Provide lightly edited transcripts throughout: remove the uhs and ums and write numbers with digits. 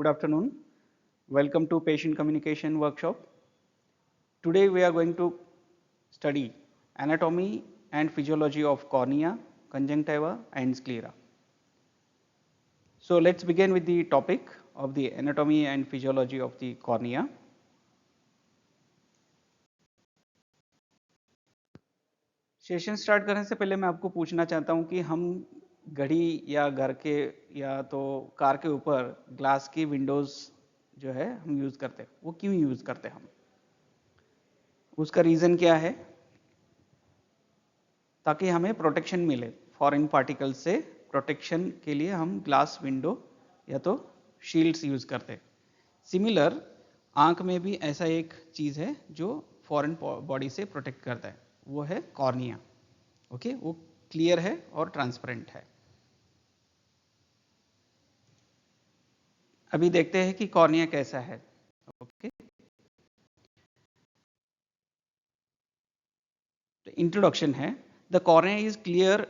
Good afternoon. Welcome to Patient Communication Workshop. Today we are going to study anatomy and physiology of cornea, conjunctiva and sclera. So let's begin with the topic of the anatomy and physiology of the cornea. Session start करने से पहले मैं आपको पूछना चाहता हूं कि हम घड़ी या घर के या तो कार के ऊपर ग्लास की विंडोज जो है हम यूज करते हैं, वो क्यों यूज करते हैं हम? उसका रीजन क्या है? ताकि हमें प्रोटेक्शन मिले, फॉरेन पार्टिकल से प्रोटेक्शन के लिए हम ग्लास विंडो या तो शील्ड्स यूज करते हैं। सिमिलर आंख में भी ऐसा एक चीज है जो फॉरेन बॉडी से प्रोटेक्ट करता है, वो है कॉर्निया। ओके, वो क्लियर है और ट्रांसपेरेंट है। अभी देखते हैं कि कॉर्निया कैसा है। ओके, इंट्रोडक्शन है। The cornea is clear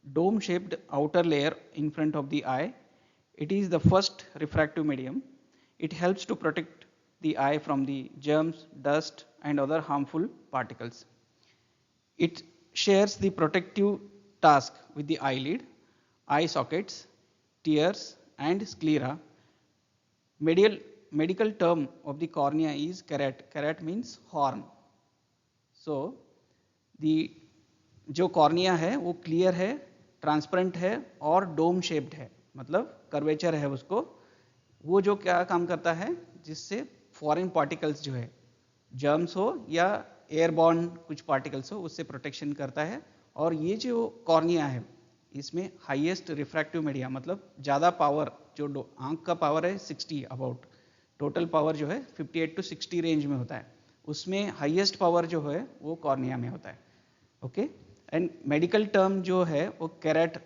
dome shaped outer layer in front of the eye. It is the first refractive medium. It helps to protect the eye from the germs, dust and other harmful particles. It shares the protective task with the eyelid, eye sockets, tears and sclera. Medical term of the cornea is carrot. Carrot means horn. So the जो cornea है वो clear है, transparent है और dome shaped है, मतलब curvature है उसको। वो जो क्या काम करता है, जिससे फॉरेन पार्टिकल्स जो है, जर्म्स हो या एयरबॉर्न कुछ पार्टिकल्स हो, उससे प्रोटेक्शन करता है। और ये जो कॉर्निया है इसमें हाईएस्ट रिफ्रैक्टिव मीडिया, मतलब ज़्यादा पावर, जो आंख का पावर है 60 अबाउट, टोटल पावर जो है 58 to 60 रेंज में होता है, उसमें हाईएस्ट पावर जो है वो कॉर्निया में होता है। ओके, एंड मेडिकल टर्म जो है वो कैरेट,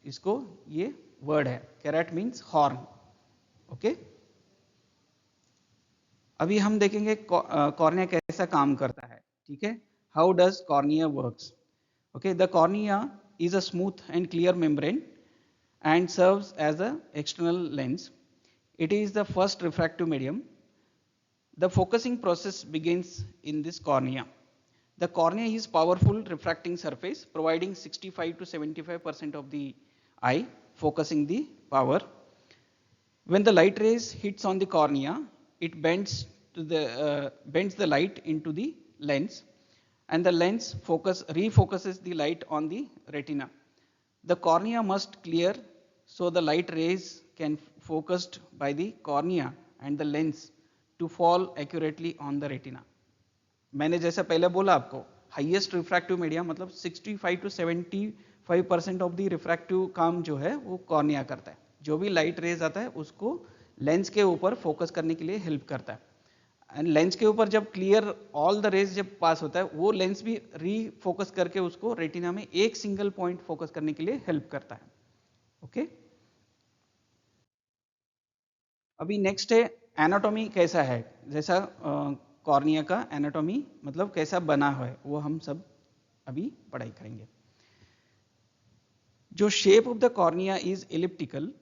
इसको ये वर्ड है, कैरेट मीन्स हॉर्न। ओके, अभी हम देखेंगे कॉर्निया कैसा काम करता है। ठीक है, how does cornea works? Okay, the cornea is a smooth and clear membrane and serves as an external lens. It is the first refractive medium. The focusing process begins in this cornea. The cornea is powerful refracting surface, providing 65 to 75% of the eye, focusing the power. When the light rays hits on the cornea, it bends the light into the lens, and the lens refocuses the light on the retina. The cornea must clear so the light rays can focused by the cornea and the lens to fall accurately on the retina. मैंने जैसा पहले बोला आपको, highest refractive media मतलब 65 to 75% of the refractive काम जो है वो कॉर्निया करता है। जो भी लाइट रेज आता है उसको लेंस के ऊपर फोकस करने के लिए हेल्प करता है। एंड लेंस के ऊपर जब क्लियर ऑल द रेज जब पास होता है, वो लेंस भी रीफोकस करके उसको रेटिना में एक सिंगल पॉइंट फोकस करने के लिए हेल्प करता है। ओके, अभी नेक्स्ट है एनाटॉमी कैसा है। जैसा कॉर्निया का एनाटॉमी मतलब कैसा बना है, वो हम सब अभी पढ़ाई करेंगे। जो shape of the cornea is elliptical,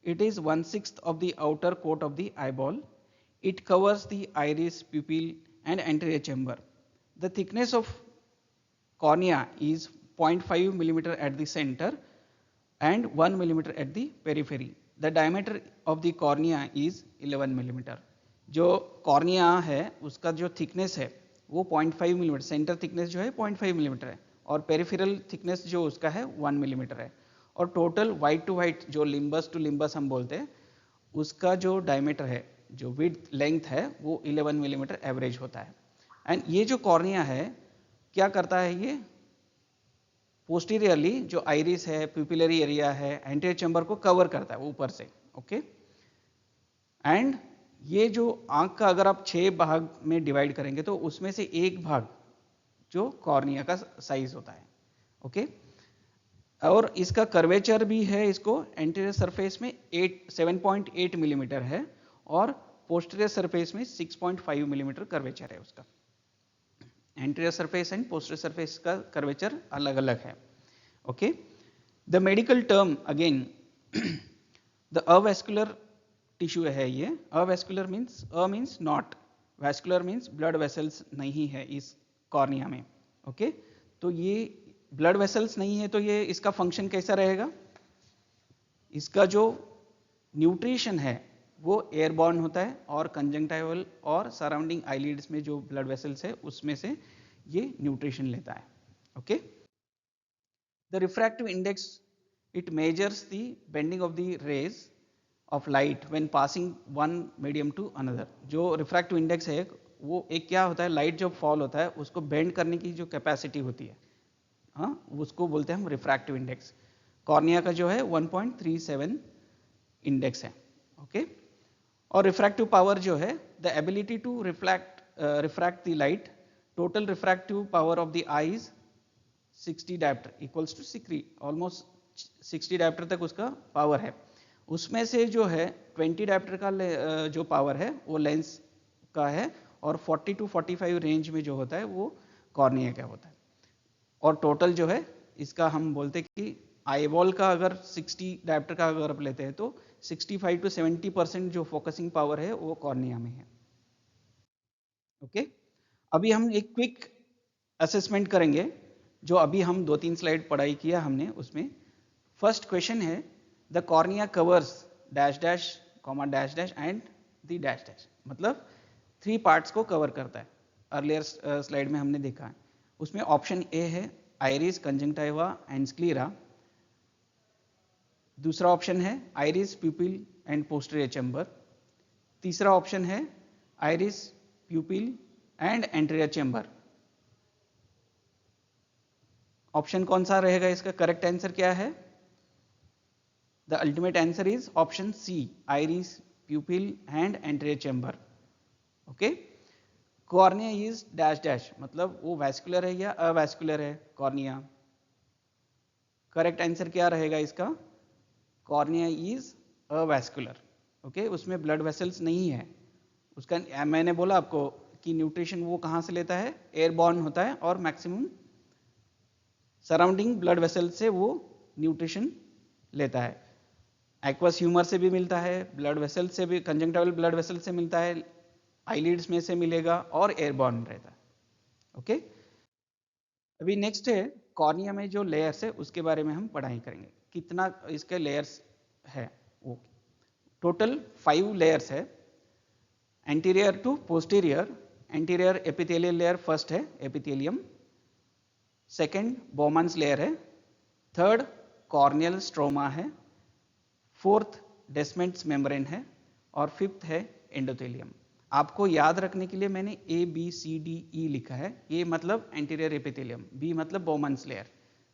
it is 1/6 of the outer coat of the eyeball. It covers the iris, pupil and anterior chamber. The thickness of cornea is 0.5 millimeter at the center and 1 millimeter at the periphery. The diameter of the cornea is 11 millimeter. जो cornea है उसका जो thickness है वो 0.5 millimetre, centre thickness जो है 0.5 millimetre है और पेरिफेरल थिकनेस जो उसका है 1 मिलीमीटर है। और टोटल वाइट टू वाइट जो लिम्बस टू लिम्बस हम बोलते हैं, उसका जो डायमीटर है, जो विड्थ लेंथ है वो 11 मिलीमीटर एवरेज होता है। एंड ये जो कॉर्निया है क्या करता है, ये पोस्टीरियरली जो आइरिस है, प्यूपिलरी एरिया है, एंटीरियर चैम्बर को कवर करता है ऊपर से। ओके, एंड ये जो आंख का अगर आप 6 भाग में डिवाइड करेंगे तो उसमें से एक भाग जो कॉर्निया का साइज होता है। ओके, और इसका कर्वेचर भी है, इसको एंटीरियर सरफेस में 7.8 मिलीमीटर है और पोस्टीरियर सरफेस में 6.5 मिलीमीटर कर्वेचर है उसका। Anterior surface and posterior surface का कर्वेचर अलग अलग है। Okay, the medical term again, the avascular tissue है ये। Avascular means, a means not, vascular means blood vessels नहीं है इस कॉर्निया में। ओके, तो ये ब्लड वेसल्स नहीं है तो ये इसका फंक्शन कैसा रहेगा? इसका जो न्यूट्रिशन है वो एयरबॉर्न होता है और कंजंक्टिवल और सराउंडिंग आईलिड्स में जो ब्लड वेसल्स है उसमें से ये न्यूट्रिशन लेता है। Okay, the refractive index, it measures the bending of the rays of light when passing one medium to another. जो रिफ्रैक्टिव इंडेक्स है वो एक क्या होता है, लाइट जब फॉल होता है उसको बेंड करने की जो कैपेसिटी होती है, हाँ, उसको बोलते हैं हम रिफ्रैक्टिव इंडेक्स। कॉर्निया का जो है 1.37 इंडेक्स है। ओके, और रिफ्रैक्टिव पावर जो है the ability to refract the light, total refractive power of the eyes 60 dioptre equals to 60, almost 60 dioptre तक उसका पावर है। उसमें से जो है 20 डायप्टर का जो पावर है वो लेंस का है, और 40 to 45 रेंज में जो होता है वो कॉर्निया का होता है। और टोटल जो है इसका हम बोलते हैं कि आईबॉल का अगर 60 डायप्टर का अगर आप लेते हैं तो 65 to 70% जो फोकसिंग पावर है वो कॉर्निया में है। ओके, अभी हम एक क्विक असेसमेंट करेंगे जो अभी हम 2-3 स्लाइड पढ़ाई किया हमने उसमें। फर्स्ट क्वेश्चन है the cornea covers dash dash comma dash dash and the dash dash, मतलब 3 पार्ट्स को कवर करता है। अर्लियर स्लाइड में हमने देखा है। उसमें ऑप्शन ए है आइरिस, कंजंक्टिवा एंड स्क्लेरा। दूसरा ऑप्शन है iris, pupil and posterior chamber. तीसरा ऑप्शन है iris, pupil and anterior chamber. Option कौन सा रहेगा? इसका करेक्ट आंसर क्या है? The ultimate answer is option C, iris, pupil and anterior chamber. Okay, cornea is dash dash, मतलब वो वैस्कुलर है या अवैस्कुलर है कॉर्निया? करेक्ट आंसर क्या रहेगा इसका? Cornea is avascular. ओके, उसमें ब्लड वेसल्स नहीं है। उसका मैंने बोला आपको कि न्यूट्रिशन वो कहाँ से लेता है? एयरबॉर्न होता है, और मैक्सिमम सराउंडिंग ब्लड वेसल से वो न्यूट्रिशन लेता है। एक्वस ह्यूमर से भी मिलता है, ब्लड वेसल से भी, कंजंक्टिवल ब्लड वेसल से मिलता है, आईलिड्स में से मिलेगा, और एयरबॉर्न रहता है। ओके, अभी नेक्स्ट है कॉर्निया में जो लेयर्स है उसके बारे में हम पढ़ाई करेंगे। कितना इसके लेयर्स है? वो टोटल 5 लेयर्स है। Anterior to posterior, anterior epithelial layer first है, एपिथेलियम। सेकेंड बोमन्स लेयर है। थर्ड कॉर्नियल स्ट्रोमा है। फोर्थ डेस्मेंट्स मेम्ब्रेन है, और फिफ्थ है एंडोथेलियम। आपको याद रखने के लिए मैंने A B C D E लिखा है। ए मतलब एंटीरियर एपिथेलियम, बी मतलब बोमन्स लेयर,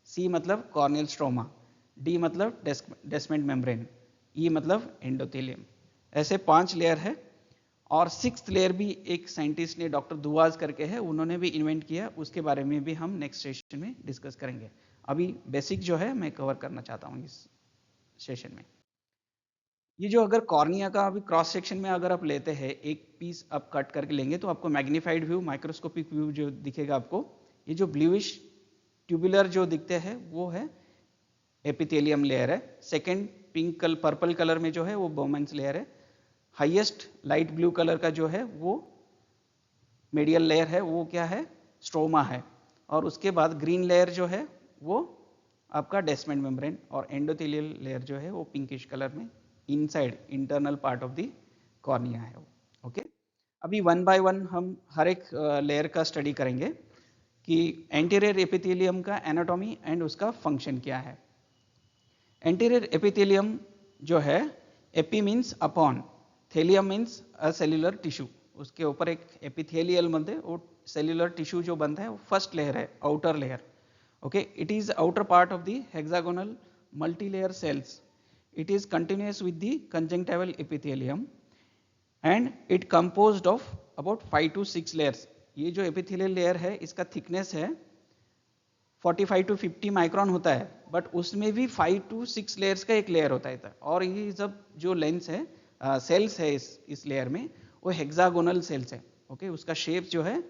सी मतलब कॉर्नियल स्ट्रोमा, डी मतलब डेस्मेंट मेम्ब्रेन, ई मतलब एंडोथेलियम। ऐसे 5 लेयर है। और 6th लेयर भी एक साइंटिस्ट ने, डॉक्टर दुआज करके है, उन्होंने भी इन्वेंट किया। उसके बारे में भी हम नेक्स्ट सेशन में डिस्कस करेंगे। अभी बेसिक जो है मैं कवर करना चाहता हूँ इस सेशन में। ये जो अगर कॉर्निया का अभी क्रॉस सेक्शन में अगर आप लेते हैं, एक पीस आप कट करके लेंगे तो आपको मैग्नीफाइड व्यू, माइक्रोस्कोपिक व्यू जो दिखेगा आपको, ये जो ब्लूइश ट्यूबुलर जो दिखते हैं वो है एपिथेलियम लेयर है। सेकेंड पिंक पर्पल कलर में जो है वो बोमेंस लेयर है। हाईएस्ट लाइट ब्लू कलर का जो है वो मेडियल लेयर है, वो क्या है? स्ट्रोमा है। और उसके बाद ग्रीन लेयर जो है वो आपका डेस्मेंट मेम्ब्रेन, और एंडोथेलियल लेयर जो है वो पिंकिश कलर में inside internal part of the cornea है। ओके, अभी 1 बाय 1 हम हर एक लेयर का स्टडी करेंगे कि एंटीरियर एपिथेलियम का एनाटॉमी एंड उसका फंक्शन क्या है। एंटीरियर एपिथेलियम जो है, AP means upon, thallium means अ सेल्यूलर टिश्यू, उसके ऊपर एक एपिथेलियल बनते, वो सेल्यूलर टिश्यू जो बनता है वो फर्स्ट लेयर है, outer layer. Okay, it is outer part of the hexagonal multi layer cells. It is continuous with the conjunctival epithelium and it composed of about 5 to 6 layers. ये जो epithelial layer है इसका thickness है 45 to 50 micron होता है, but उसमें भी 5 to 6 layers का एक लेयर होता है। और ये सब जो लेंस है, सेल्स है इस लेयर में, वो हेक्सागोनल सेल्स है। ओके, उसका शेप जो है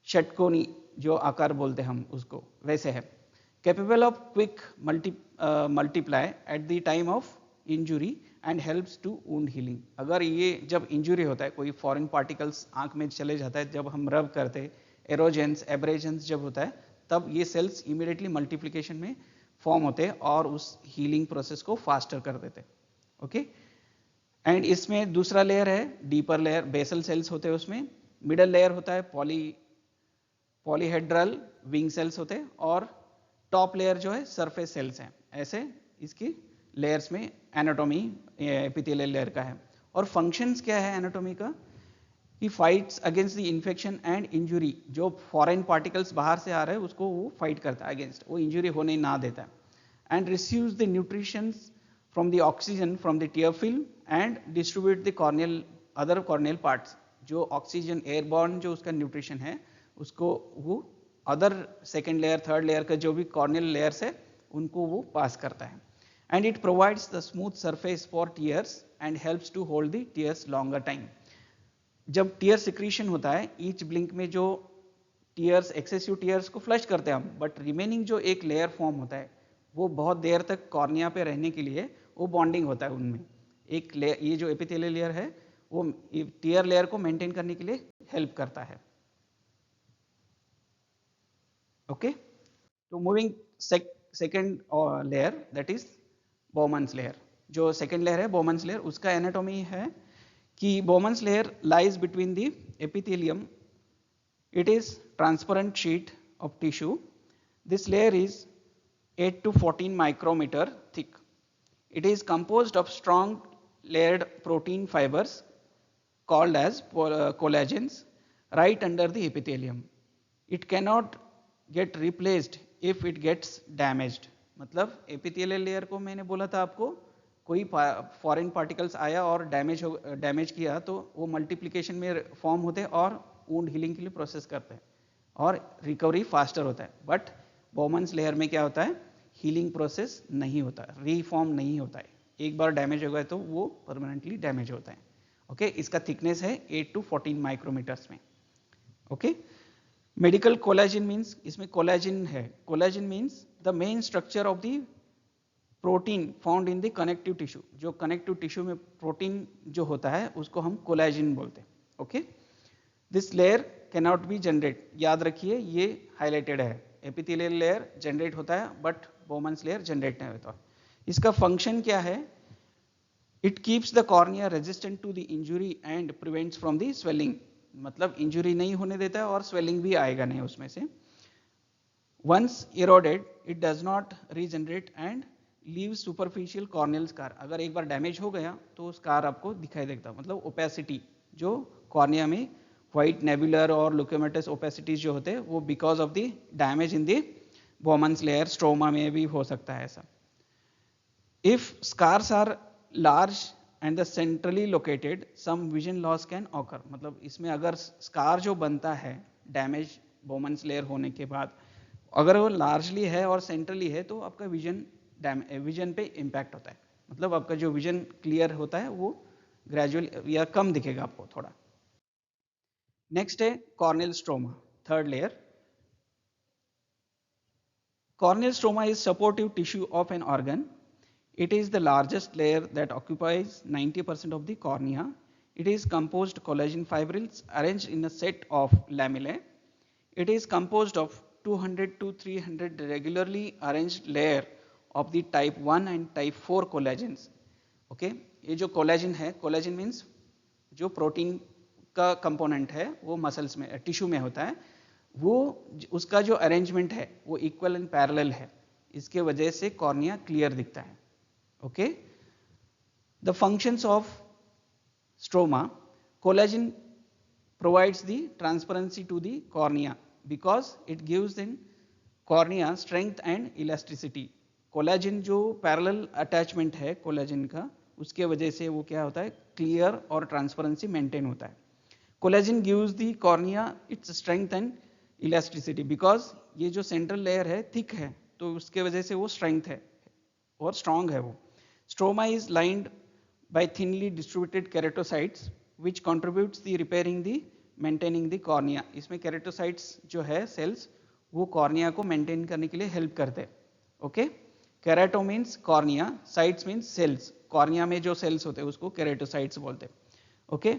षटकोणी जो आकार बोलते हैं हम उसको, वैसे है। Capable of quick multiply at the time of injury and helps to wound healing. अगर ये जब इंजुरी होता है, कोई फॉरेन पार्टिकल्स आंख में चले जाता है, जब हम रब करते हैं, एरोजेंस एब्रेजन्स जब होता है, तब ये सेल्स इमीडिएटली मल्टीप्लिकेशन में फॉर्म होते हैं और उस हीलिंग प्रोसेस को फास्टर कर देते हैं। ओके, एंड इसमें दूसरा लेयर है डीपर लेयर, बेसल सेल्स होते हैं उसमें। मिडल लेयर होता है पॉलीहेड्रल विंग सेल्स होते हैं, और टॉप लेयर जो है सरफेस सेल्स हैं। ऐसे इसकी लेयर्स में एनाटॉमी एपिथेलियल लेयर का है। और फंक्शंस क्या है एनाटॉमी का, कि fights against the infection and injury. जो फॉरेन पार्टिकल्स बाहर से आ रहे हैं उसको वो फाइट करता है अगेंस्ट, वो इंजुरी होने ना देता है। And receives the nutritions from the oxygen from the tier film and distribute the corneal other corneal parts. जो ऑक्सीजन एयरबॉर्न जो उसका न्यूट्रिशन है उसको वो other second layer third layer का जो भी कॉर्नियल लेयर्स है उनको वो पास करता है। And it provides the smooth surface for tears and helps to hold the tears longer time. जब टीयर सिक्रीशन होता है, ईच ब्लिंक में जो टीयर्स, एक्सेसिव टीयर्स को फ्लश करते हैं हम, बट रिमेनिंग जो एक लेयर फॉर्म होता है वो बहुत देर तक कॉर्निया पे रहने के लिए वो बॉन्डिंग होता है उनमें। एक लेयर, ये जो एपिथेलियल लेयर है वो टीयर लेयर को मेंटेन करने के लिए हेल्प करता है। ओके, तो moving second layer that is Bowman's layer. जो सेकेंड लेयर है बोमन्स लेयर, उसका एनाटॉमी है कि Bowman's layer lies between the epithelium. It is transparent sheet of tissue. This layer is 8 to 14 micrometer thick. It is composed of strong layered protein fibers called as collagens right under the epithelium. It cannot get replaced if it gets damaged. मतलब epithelial layer को मैंने बोला था आपको, कोई foreign particles आया और damage किया तो वो मल्टीप्लिकेशन में फॉर्म होते हैं और वुंड हीलिंग के लिए प्रोसेस करते हैं और रिकवरी फास्टर होता है। बट बोमन्स लेयर में क्या होता है, हीलिंग प्रोसेस नहीं होता, रीफॉर्म नहीं होता है। एक बार डैमेज हो गया तो वो परमानेंटली डैमेज होता है। ओके, इसका थिकनेस है 8 to 14 माइक्रोमीटर्स में। ओके, मेडिकल कोलेजन मीन्स, इसमें कोलेजन है। Collagen means the main structure of the protein found in the connective tissue. जो कनेक्टिव टिश्यू में प्रोटीन जो होता है उसको हम कोलेजन बोलते हैं। Okay, this layer can not be generate, याद रखिए ये हाईलाइटेड है। एपिथेलियल लेयर जनरेट होता है बट बोमन्स लेयर जनरेट नहीं होता। इसका फंक्शन क्या है, it keeps the cornea resistant to the injury and prevents from the swelling. मतलब इंजुरी नहीं होने देता है और स्वेलिंग भी आएगा नहीं उसमें से। Once eroded it does not regenerate and leave superficial corneal scar. अगर एक बार डैमेज हो गया तो स्कार आपको दिखाई देता है। मतलब ओपेसिटी जो कॉर्निया में व्हाइट नेबुलर और लुकोमेटस ओपेसिटीज जो होते हैं वो because of the damage in the Bowman's layer, stroma में भी हो सकता है ऐसा। If scars are large and the centrally located some vision loss can occur. मतलब इसमें अगर स्कार जो बनता है डैमेज बोमन्स लेयर होने के बाद, अगर वो लार्जली है और सेंट्रली है तो आपका विजन पे इम्पैक्ट होता है। मतलब आपका जो विजन क्लियर होता है वो ग्रेजुअल या कम दिखेगा आपको थोड़ा। नेक्स्ट है corneal stroma, third layer. Corneal stroma is supportive tissue of an organ. It is the largest layer that occupies 90% of the cornea. It is composed collagen fibrils arranged in a set of lamellae. It is composed of 200 to 300 regularly arranged layer of the type 1 and type 4 collagens. Okay, ये जो collagen है, collagen means जो protein का component है वो muscles में, tissue में होता है, वो उसका जो अरेंजमेंट है वो इक्वल एंड पैरेलल है। इसके वजह से कॉर्निया क्लियर दिखता है। Okay, the functions of stroma, collagen provides the transparency to the cornea because it gives the cornea strength and elasticity. Collagen जो parallel attachment है collagen का, उसके वजह से वो क्या होता है, clear और transparency maintain होता है। Collagen gives the cornea its strength and elasticity because ये जो central layer है thick है तो उसके वजह से वो strength है और strong है वो। Stroma is lined by thinly distributed keratocytes which contributes the repairing the maintaining the cornea. इसमें keratocytes जो है cells वो cornea को maintain करने के लिए help करते हैं। Okay, kerato means cornea, cytes means cells. Cornea में जो सेल्स होते हैं उसको केरेटोसाइट्स बोलते हैं, ओके।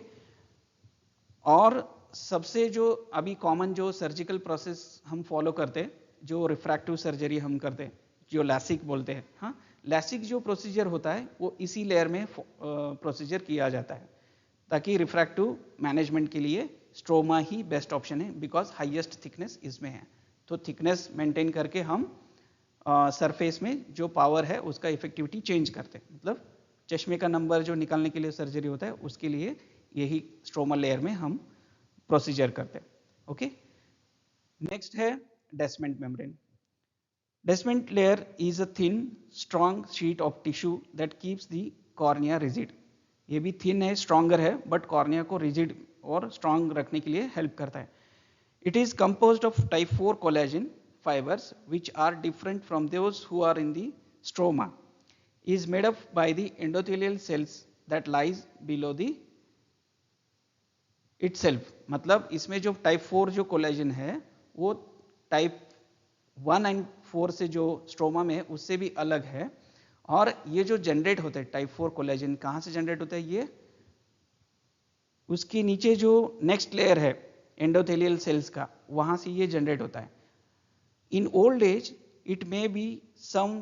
और सबसे जो अभी कॉमन जो सर्जिकल प्रोसेस हम फॉलो करते हैं, जो रिफ्रैक्टिव सर्जरी हम करते हैं, जो लैसिक बोलते हैं, हाँ, लैसिक जो प्रोसीजर होता है वो इसी लेयर में प्रोसीजर किया जाता है, ताकि रिफ्रैक्टिव मैनेजमेंट के लिए स्ट्रोमा ही बेस्ट ऑप्शन है, बिकॉज हाईएस्ट थिकनेस इसमें है। तो थिकनेस मेंटेन करके हम सरफेस में जो पावर है उसका इफेक्टिविटी चेंज करते हैं, मतलब चश्मे का नंबर जो निकालने के लिए सर्जरी होता है उसके लिए यही स्ट्रोमा लेयर में हम प्रोसीजर करते हैं, ओके। नेक्स्ट है Descemet membrane. Descemet layer is a thin strong sheet of tissue that keeps the cornea rigid. ये भी थिन है, स्ट्रॉन्गर है, बट कॉर्निया को रिजिड और स्ट्रॉन्ग रखने के लिए हेल्प करता है। It is composed of type 4 collagen fibers which are different from those who are in the stroma. Is made up by the endothelial cells that lies below the itself. मतलब इसमें जो type 4 जो collagen है वो type 1 and 4 से जो stroma में है उससे भी अलग है। और ये जो जनरेट होते हैं टाइप 4 कोलेजन कहाँ से जनरेट होता है, ये उसके नीचे जो नेक्स्ट लेयर है एंडोथेलियल सेल्स का, वहां से ये जनरेट होता है। In old age it may be some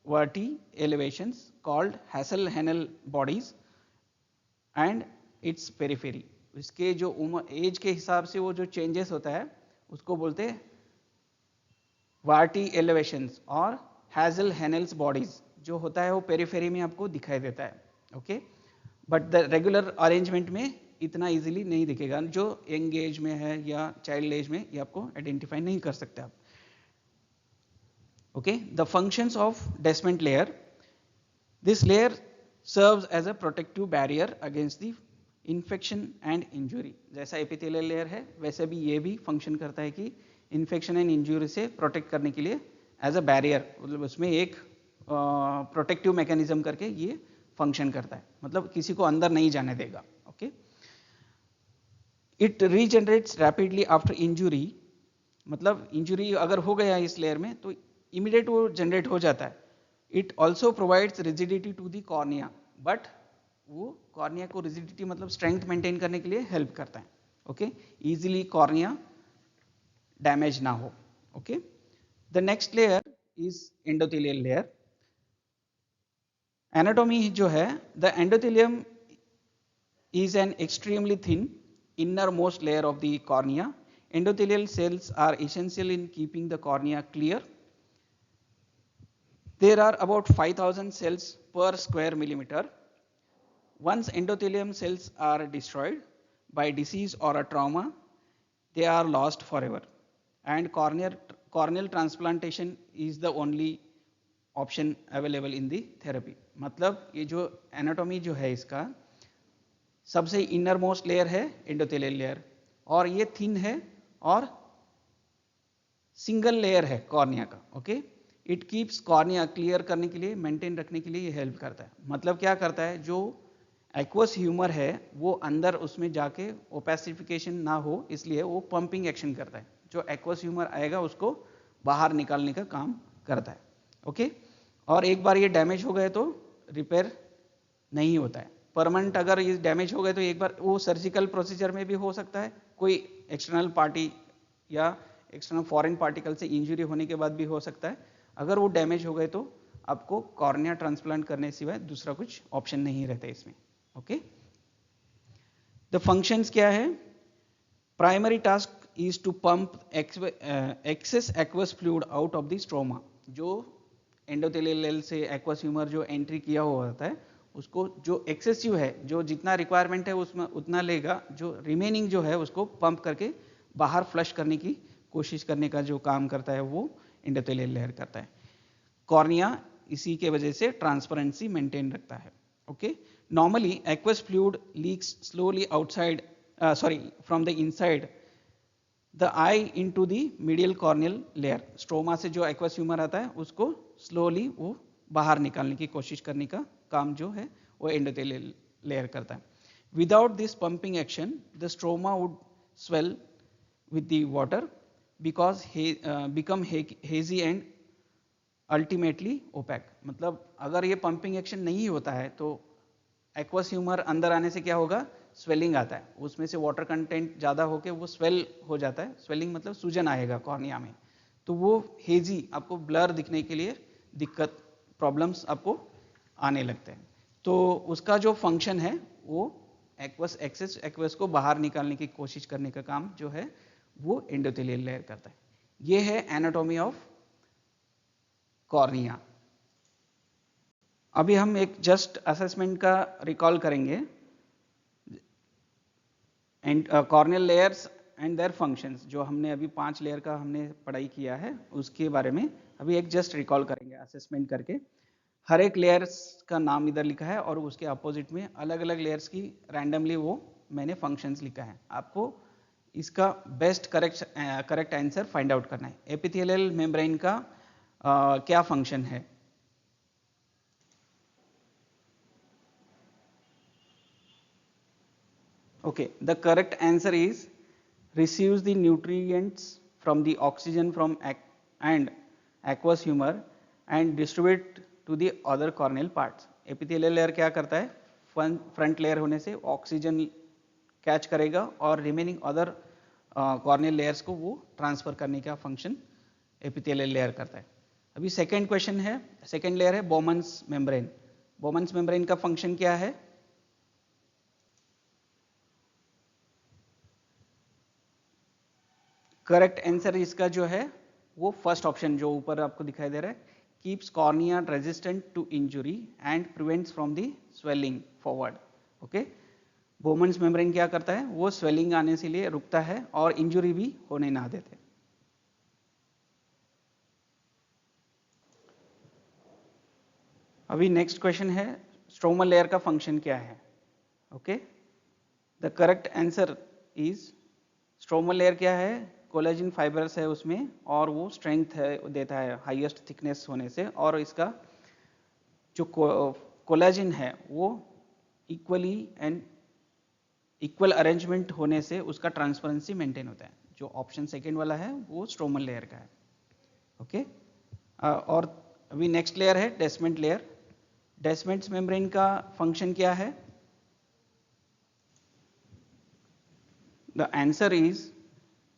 warty elevations called Hassall Henle bodies and its periphery. इसके जो एज के हिसाब से वो जो चेंजेस होता है उसको बोलते हैं वार्टी एलिवेशंस और हैसल-हेनेल्स बॉडीज। जो होता है वो पेरिफेरी में आपको दिखाई देता है, okay. But the regular arrangement में इतना इजीली नहीं दिखेगा, जो यंग एज में है या चाइल्ड एज में ये आपको आइडेंटिफाई नहीं कर सकते आप, okay. The functions of Descemet layer, this layer serves as a protective barrier against the infection and injury. जैसा एपिथेलियल लेयर है वैसे भी ये भी फंक्शन करता है कि इन्फेक्शन एंड इंजुरी से प्रोटेक्ट करने के लिए एज अ बैरियर, मतलब उसमें एक प्रोटेक्टिव मैकेनिज्म करके ये फंक्शन करता है, मतलब किसी को अंदर नहीं जाने देगा, okay. It regenerates rapidly after injury, मतलब इंजुरी अगर हो गया इस लेयर में तो इमीडिएट वो जनरेट हो जाता है। It also provides rigidity to the cornea, but वो कॉर्निया को रिजिडिटी मतलब स्ट्रेंथ मेंटेन करने के लिए हेल्प करता है, ओके। इजीली कॉर्निया डैमेज ना हो, okay. The next layer is endothelial layer. Anatomy जो है, the endothelium is an extremely thin innermost layer of the cornea. Endothelial cells are essential in keeping the cornea clear. There are about 5,000 cells per square millimeter. Once endothelium cells are destroyed by disease or a trauma, they are lost forever. And corneal transplantation is the only option available in the therapy. मतलब ये जो anatomy जो है इसका सबसे inner most layer है endothelial layer, और ये थिन है और सिंगल लेयर है कॉर्निया का, okay. It keeps cornea clear करने के लिए, मेंटेन रखने के लिए ये हेल्प करता है। मतलब क्या करता है, जो एक्वस ह्यूमर है वो अंदर उसमें जाके ओपेसिफिकेशन ना हो इसलिए वो पंपिंग एक्शन करता है। जो एक्वस ह्यूमर आएगा उसको बाहर निकालने का काम करता है, ओके। और एक बार ये डैमेज हो गए तो रिपेयर नहीं होता है। परमानेंट अगर ये डैमेज हो गए तो एक बार वो सर्जिकल प्रोसीजर में भी हो सकता है, कोई एक्सटर्नल पार्टी या एक्सटर्नल फॉरेन पार्टिकल से इंजरी होने के बाद भी हो सकता है। अगर वो डैमेज हो गए तो आपको कॉर्निया ट्रांसप्लांट करने सिवाय दूसरा कुछ ऑप्शन नहीं रहता इसमें, ओके। द फंक्शंस क्या है, primary task is to pump excess aqueous fluid out of the stroma. जो एंडोथेलियल से एक्वस ह्यूमर जो एंट्री किया हुआ होता है उसको जो एक्सेसिव है, जो जितना रिक्वायरमेंट है उसमें उतना लेगा, जो रिमेनिंग जो है उसको पंप करके बाहर फ्लश करने की कोशिश करने का जो काम करता है वो एंडोथेलियल लेयर करता है। कॉर्निया इसी के वजह से ट्रांसपेरेंसी मेंटेन रखता है, okay. Normally aqueous fluid leaks slowly outside from the inside the I into the medial corneal layer. Stroma से जो एक्वस ह्यूमर आता है उसको स्लोली वो बाहर निकालने की कोशिश करने का काम जो है वो एंडोथेलियल लेयर करता है। Without this pumping action the stroma would swell with the water because become hazy and ultimately opaque, मतलब अगर ये पंपिंग एक्शन नहीं होता है तो एक्वस ह्यूमर अंदर आने से क्या होगा, स्वेलिंग आता है, उसमें से वाटर कंटेंट ज़्यादा होके वो स्वेल हो जाता है, स्वेलिंग मतलब सूजन आएगा कॉर्निया में, तो वो हेजी आपको ब्लर दिखने के लिए दिक्कत प्रॉब्लम्स आपको आने लगते हैं। तो उसका जो फंक्शन है वो एक्वस एक्सेस एक्वस को बाहर निकालने की कोशिश करने का काम जो है वो एंडोथेलियल लेयर करता है। ये है एनाटॉमी ऑफ कॉर्निया। अभी हम एक जस्ट असेसमेंट का रिकॉल करेंगे, and corneal layers and their functions, जो हमने अभी 5 लेयर का हमने पढ़ाई किया है उसके बारे में अभी एक जस्ट रिकॉल करेंगे असेसमेंट करके। हर एक लेयर्स का नाम इधर लिखा है और उसके अपोजिट में अलग अलग लेयर्स की रैंडमली वो मैंने फंक्शंस लिखा है। आपको इसका best correct answer find out करना है। एपिथेलियल मेम्ब्रेन का क्या फंक्शन है? Okay, the correct answer is receives the nutrients from the oxygen from and aqueous humor and distribute to the other corneal parts. Epithelial layer क्या करता है, front layer होने से ऑक्सीजन कैच करेगा और रिमेनिंग अदर कॉर्नियल लेयर्स को वो transfer करने का फंक्शन एपिथेलियल लेयर करता है। अभी सेकेंड क्वेश्चन है, सेकेंड लेयर है बोमन्स मेम्ब्रेन। बोमन्स मेम्ब्रेन का फंक्शन क्या है? करेक्ट आंसर इसका जो है वो फर्स्ट ऑप्शन जो ऊपर आपको दिखाई दे रहा है, keeps cornea resistant to injury and prevents from the swelling forward. Okay, Bowman's membrane क्या करता है, वो स्वेलिंग आने से लिए रुकता है और इंजुरी भी होने ना देते। अभी नेक्स्ट क्वेश्चन है, स्ट्रोमल लेयर का फंक्शन क्या है? Okay, the correct answer is stromal layer क्या है, कोलेजन फाइबर्स है उसमें और वो स्ट्रेंथ है देता है हाईएस्ट थिकनेस होने से, और इसका जो कोलेजन है वो इक्वली एंड इक्वल अरेंजमेंट होने से उसका ट्रांसपेरेंसी मेंटेन होता है। जो ऑप्शन सेकेंड वाला है वो स्ट्रोमल लेयर का है। ओके, और अभी नेक्स्ट लेयर है डेस्मेंट लेयर। डेस्मेंट मेम्ब्रेन का फंक्शन क्या है? The answer is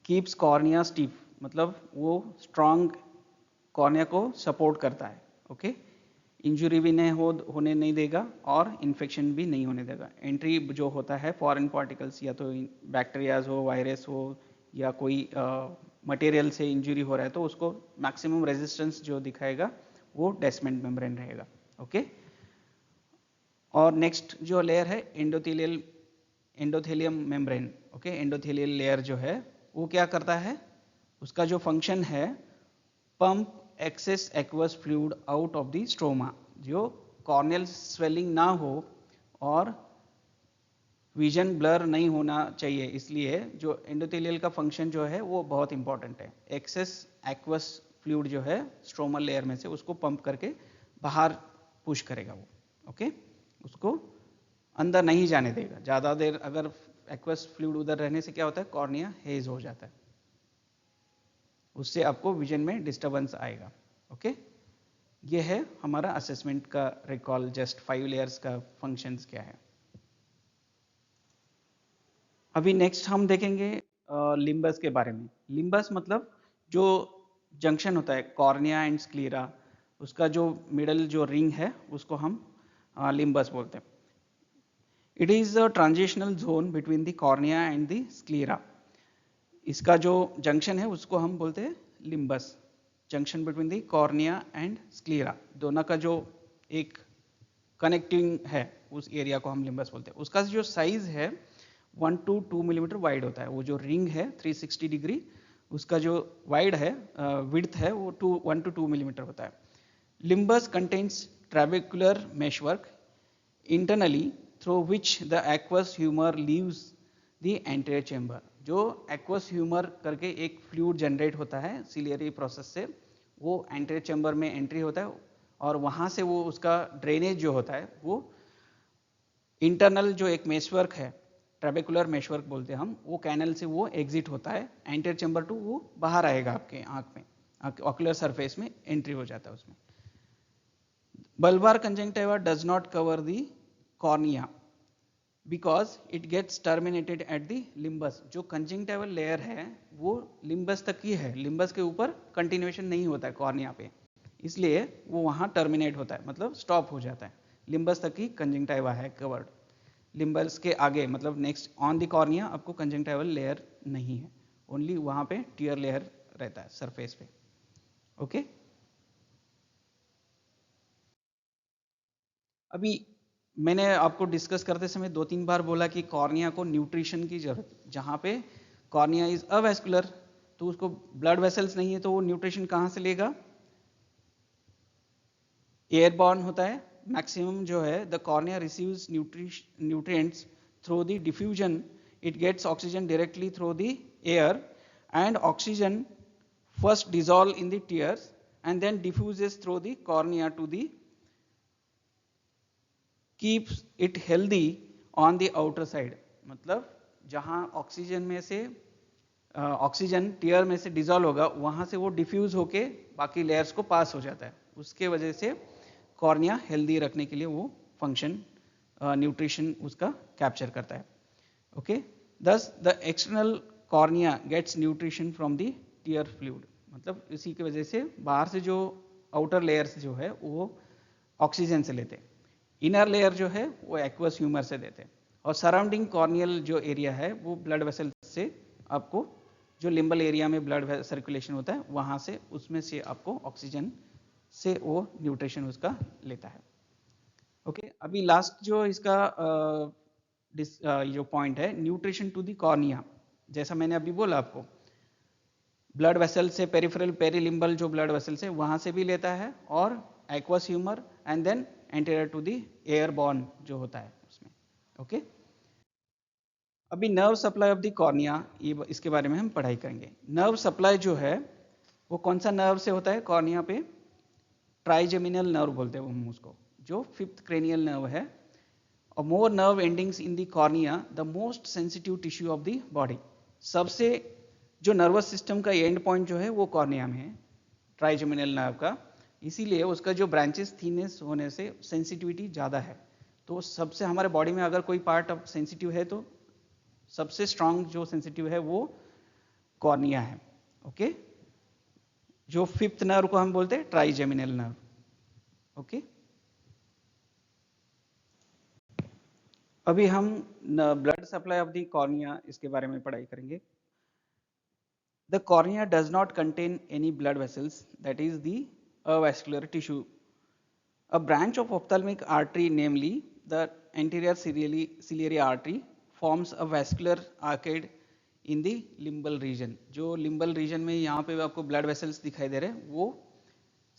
keeps cornea stiff, मतलब वो स्ट्रॉन्ग कॉर्निया को सपोर्ट करता है। ओके, इंजुरी भी नहीं होने नहीं देगा और इन्फेक्शन भी नहीं होने देगा। एंट्री जो होता है फॉरेन पार्टिकल्स, या तो बैक्टीरियाज हो, वायरस हो, या कोई मटेरियल से इंजुरी हो रहा है तो उसको मैक्सिमम रेजिस्टेंस जो दिखाएगा वो डेस्मेंट मेम्ब्रेन रहेगा। ओके, और नेक्स्ट जो लेयर है endothelium membrane. Okay, endothelial layer जो है वो क्या करता है, उसका जो फंक्शन है pump excess aqueous fluid out of the stroma, जो कॉर्नियल स्वेलिंग ना हो और विजन ब्लर नहीं होना चाहिए, इसलिए जो एंडोथेलियल का फंक्शन जो है वो बहुत इंपॉर्टेंट है। एक्सेस एक्वस फ्लूइड जो है स्ट्रोमल लेयर में से उसको पंप करके बाहर पुश करेगा वो। ओके, उसको अंदर नहीं जाने देगा। ज़्यादा देर अगर एक्वस फ्लूइड उधर रहने से क्या होता है, कॉर्निया हेज हो जाता है, उससे आपको विजन में डिस्टर्बेंस आएगा। ओके, ये है हमारा असेसमेंट का रिकॉल, जस्ट 5 लेयर्स का फंक्शंस क्या है। अभी नेक्स्ट हम देखेंगे लिम्बस के बारे में। लिम्बस मतलब जो जंक्शन होता है कॉर्निया एंड स्क्लेरा, उसका जो मिडल जो रिंग है उसको हम लिम्बस बोलते हैं। It is a transitional zone between the cornea and the sclera. इसका जो जंक्शन है उसको हम बोलते हैं limbus, junction between the cornea and sclera, दोनों का जो एक कनेक्टिंग है उस एरिया को हम लिम्बस बोलते हैं। उसका जो साइज है 1 to 2 मिलीमीटर वाइड होता है। वो जो रिंग है 360 डिग्री, उसका जो वाइड है विड्थ है वो 1 to 2 मिलीमीटर होता है। Limbus contains trabecular meshwork internally through which the aqueous humour leaves the anterior chamber. जो एक्वस ह्यूमर करके एक फ्लूइड जनरेट होता है सिलियरी प्रोसेस से, वो एंटीरियर चेंबर में एंट्री होता है और वहाँ से वो उसका ड्रेनेज जो होता है वो इंटरनल जो एक मेशवर्क है, ट्रेबेकुलर मेशवर्क बोलते हैं हम, वो कैनल से वो एग्जिट होता है एंटीरियर चेंबर टू, वो बाहर आएगा आपके आँख में। ऑक्यूलर सरफेस में एंट्री हो जाता है उसमें। Bulbar conjunctiva does not cover the cornea because it gets terminated at the limbus. जो कंजंक्टिवल लेयर है वो लिम्बस तक ही है, लिम्बस के ऊपर कंटिन्यूएशन नहीं होता है कॉर्निया पे, इसलिए वो वहाँ टर्मिनेट होता है, मतलब स्टॉप हो जाता है। लिम्बस तक ही कंजंक्टिवा है कवर्ड, लिम्बस के आगे मतलब नेक्स्ट ऑन द कॉर्निया आपको कंजंक्टिवल लेयर नहीं है, ओनली वहाँ पे टीयर लेयर रहता है सरफेस पे। ओके अभी मैंने आपको डिस्कस करते समय 2-3 बार बोला कि कॉर्निया को न्यूट्रिशन की जरूरत, जहाँ पे कॉर्निया इज अवेस्कुलर तो उसको ब्लड वेसल्स नहीं है तो वो न्यूट्रिशन कहाँ से लेगा, एयरबॉर्न होता है मैक्सिमम जो है। The cornea receives nutrients through the diffusion, it gets oxygen directly through the air and oxygen first dissolve in the tears and then diffuses through the cornea to the keeps it healthy on the outer side। मतलब जहाँ oxygen में से oxygen tier में से dissolve होगा वहाँ से वो डिफ्यूज होके बाकी लेयर्स को पास हो जाता है, उसके वजह से कॉर्निया हेल्दी रखने के लिए वो फंक्शन न्यूट्रिशन उसका कैप्चर करता है। Okay thus the external cornea gets nutrition from the tear fluid, मतलब इसी की वजह से बाहर से जो आउटर लेयर्स जो है वो ऑक्सीजन से लेते हैं, इनर लेयर जो है वो एक्वस ह्यूमर से देते हैं, और सराउंडिंग कॉर्नियल जो एरिया है वो ब्लड वेसल से आपको जो लिम्बल एरिया में ब्लड सर्कुलेशन होता है वहाँ से उसमें से आपको ऑक्सीजन से वो न्यूट्रिशन उसका लेता है। ओके अभी लास्ट जो इसका जो पॉइंट है न्यूट्रिशन टू द कॉर्निया, जैसा मैंने अभी बोला आपको ब्लड वेसल से पेरिफेरल पेरीलिम्बल जो ब्लड वेसल्स है वहाँ से भी लेता है, और aqueous humour and then anterior to the airborne जो होता है उसमें। ओके अभी nerve supply of the cornea, ये इसके बारे में हम पढ़ाई करेंगे। नर्व सप्लाई जो है वो कौन सा नर्व से होता है कॉर्निया पे, ट्राइजेमिनल नर्व बोलते हैं हम उसको, जो 5th क्रेनियल नर्व है। और more nerve endings in the cornea the most sensitive tissue of the body. सबसे जो नर्वस सिस्टम का एंड पॉइंट जो है वो कॉर्निया में है, ट्राइजेमिनल नर्व का, इसीलिए उसका जो ब्रांचेस थीनेस होने से सेंसिटिविटी ज़्यादा है। तो सबसे हमारे बॉडी में अगर कोई पार्ट अब सेंसिटिव है तो सबसे स्ट्रांग जो सेंसिटिव है वो कॉर्निया है। ओके जो 5th नर्व को हम बोलते हैं ट्राइजेमिनल नर्व। ओके अभी हम blood supply of the cornea इसके बारे में पढ़ाई करेंगे। The cornea does not contain any blood vessels, that is the avascular tissue. A branch of ophthalmic artery, namely the anterior ciliary artery, forms a vascular arcade in the limbal region। जो limbal region में यहाँ पे आपको blood vessels दिखाई दे रहे हैं वो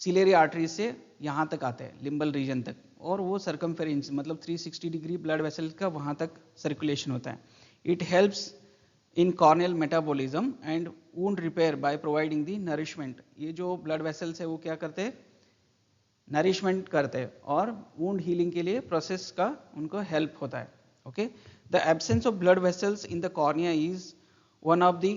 ciliary artery से यहाँ तक आते हैं लिम्बल रीजन तक, और वो सर्कमफेरेंस मतलब 360 डिग्री ब्लड वेसल का वहाँ तक सर्कुलेशन होता है। It helps in corneal metabolism and wound repair by providing the nourishment. ये जो ब्लड वेसल्स है वो क्या करते हैं, नरिशमेंट करते हैं और वुंड हीलिंग के लिए प्रोसेस का उनको हेल्प होता है। Okay the absence of blood vessels in the cornea is one of the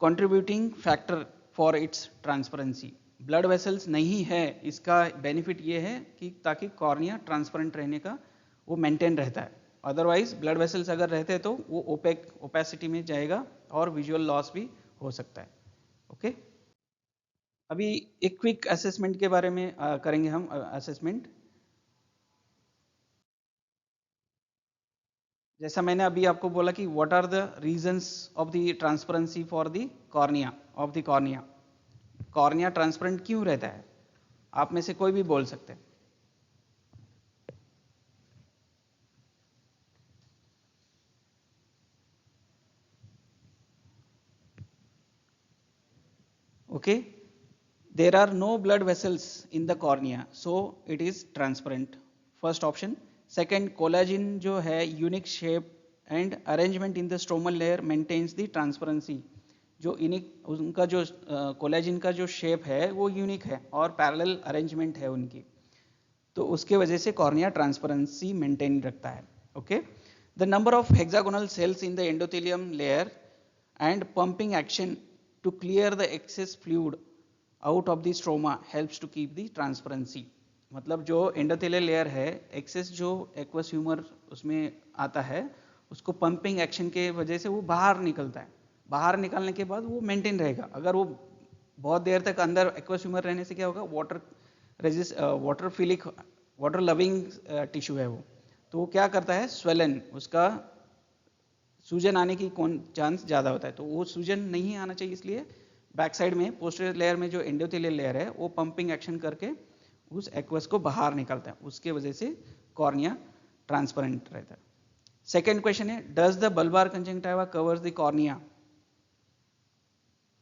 contributing factor for its transparency. Blood vessels नहीं है इसका बेनिफिट ये है कि ताकि कॉर्निया ट्रांसपेरेंट रहने का वो मेंटेन रहता है, अदरवाइज ब्लड वेसल्स अगर रहते तो वो ओपेसिटी में जाएगा और विजुअल लॉस भी हो सकता है। ओके अभी एक क्विक असेसमेंट के बारे में करेंगे हम असेसमेंट। जैसा मैंने अभी आपको बोला कि what are the reasons of the transparency for the cornea of the cornea, cornea transparent क्यों रहता है, आप में से कोई भी बोल सकते हैं। Okay, there are no blood vessels in the cornea, so it is transparent. First option. Second, collagen जो है unique shape and arrangement in the stromal layer maintains the transparency। जो unique उनका जो कोलेजिन का जो शेप है वो unique है और पैरेलल अरेंजमेंट है उनकी, तो उसके वजह से कॉर्निया ट्रांसपेरेंसी मेंटेन रखता है। Okay the number of hexagonal cells in the endothelium layer and pumping action to clear the excess fluid out of the stroma helps to keep the transparency. मतलब जो एंडोथेलियल लेयर है, access जो aqueous humour उसमें आता है, उसको pumping action के वजह से वो बाहर निकलता है. बाहर निकलने के बाद वो मेंटेन रहेगा. अगर वो बहुत देर तक अंदर एक्वस ह्यूमर रहने से क्या होगा, water philic, water loving tissue है वो, तो वो क्या करता है, स्वेलन, उसका सूजन आने की चांस ज़्यादा होता है. तो वो सूजन नहीं आना चाहिए, इसलिए बैक साइड में पोस्टीरियर लेयर में जो एंडोथेलियल लेयर है वो पंपिंग एक्शन करके उस एक्वस को बाहर निकालता है. उसके वजह से कॉर्निया ट्रांसपेरेंट रहता है. सेकेंड क्वेश्चन है, does the bulbar conjunctiva covers the cornea?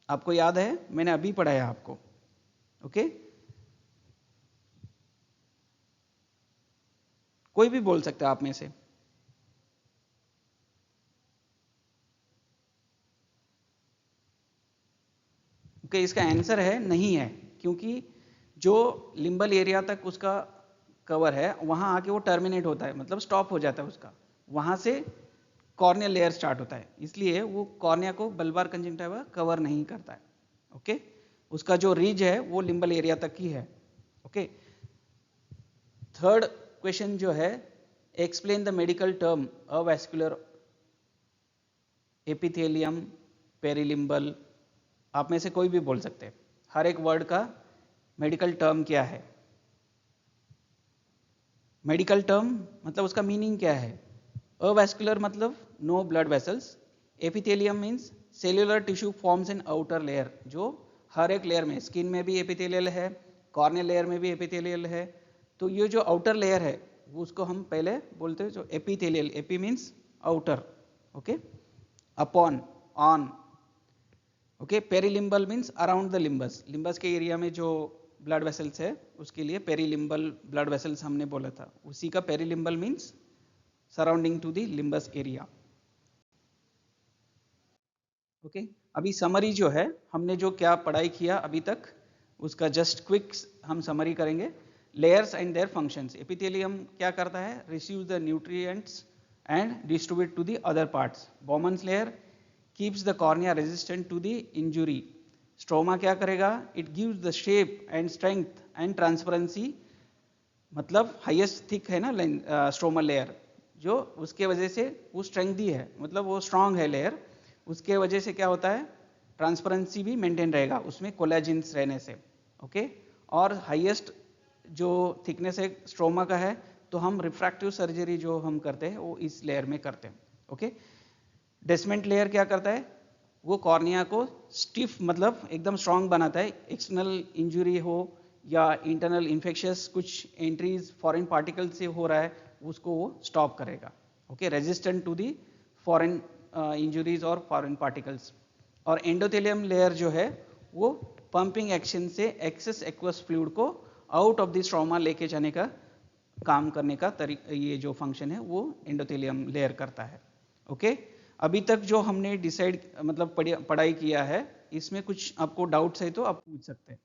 आपको याद है, मैंने अभी पढ़ाया आपको. ओके, कोई भी बोल सकता है आप में से. ओके, इसका आंसर है नहीं है, क्योंकि जो लिम्बल एरिया तक उसका कवर है वहां आके वो टर्मिनेट होता है, मतलब स्टॉप हो जाता है उसका, वहां से कॉर्नियल लेयर स्टार्ट होता है, इसलिए वो कॉर्निया को बल्बार कंजंक्टिवा कवर नहीं करता है. ओके, उसका जो रीज है वो लिम्बल एरिया तक ही है. ओके, थर्ड क्वेश्चन जो है, explain the medical term avascular epithelium perilimbal. आप में से कोई भी बोल सकते हैं, हर एक वर्ड का मेडिकल टर्म क्या है. मेडिकल टर्म मतलब उसका मीनिंग क्या है. अवैस्कुलर मतलब no blood vessels, epithelium means cellular tissue forms in outer layer, जो हर एक लेयर में, स्किन में भी एपिथेलियल है, कॉर्नियल लेयर में भी एपिथेलियल है. तो ये जो आउटर लेयर है वो उसको हम पहले बोलते हैं जो epithelial, epi means outer, okay, upon, on. Okay, perilimbal means around the limbus, limbus के एरिया में जो ब्लड वेसल्स है उसके लिए पेरिलिम्बल ब्लड वेसल्स हमने बोला था, उसी का perilimbal means surrounding to the limbus area. Okay, अभी समरी जो है, हमने जो क्या पढ़ाई किया अभी तक उसका जस्ट क्विक हम समरी करेंगे. Layers and their functions. Epithelium क्या करता है, receive the nutrients and distribute to the other parts. Bowman's layer keeps the cornea resistant to the injury. Stroma क्या करेगा, it gives the shape and strength and transparency, मतलब highest thick है ना stromal layer, जो उसके वजह से वो स्ट्रेंथ दी है, मतलब वो स्ट्रांग है लेयर, उसके वजह से क्या होता है, ट्रांसपेरेंसी भी मेंटेन रहेगा उसमें कोलेजिन्स रहने से. ओके, और हाईएस्ट जो थिकनेस है स्ट्रोमा का है, तो हम रिफ्रैक्टिव सर्जरी जो हम करते हैं वो इस लेयर में करते हैं. ओके, डेस्मेंट लेयर क्या करता है, वो कॉर्निया को स्टिफ मतलब एकदम स्ट्रांग बनाता है. एक्सटर्नल इंजुरी हो या इंटरनल इन्फेक्शियस कुछ एंट्रीज फॉरेन पार्टिकल से हो रहा है, उसको वो स्टॉप करेगा. Okay, resistant to the foreign injuries और फॉरेन पार्टिकल्स. और एंडोथेलियम लेयर जो है वो पंपिंग एक्शन से एक्सेस एक्वस फ्लूइड को आउट ऑफ द स्ट्रोमा लेके जाने का काम करने का ये जो फंक्शन है वो एंडोथेलियम लेयर करता है. ओके, अभी तक जो हमने डिसाइड मतलब पढ़ाई किया है, इसमें कुछ आपको डाउट्स है तो आप पूछ सकते हैं.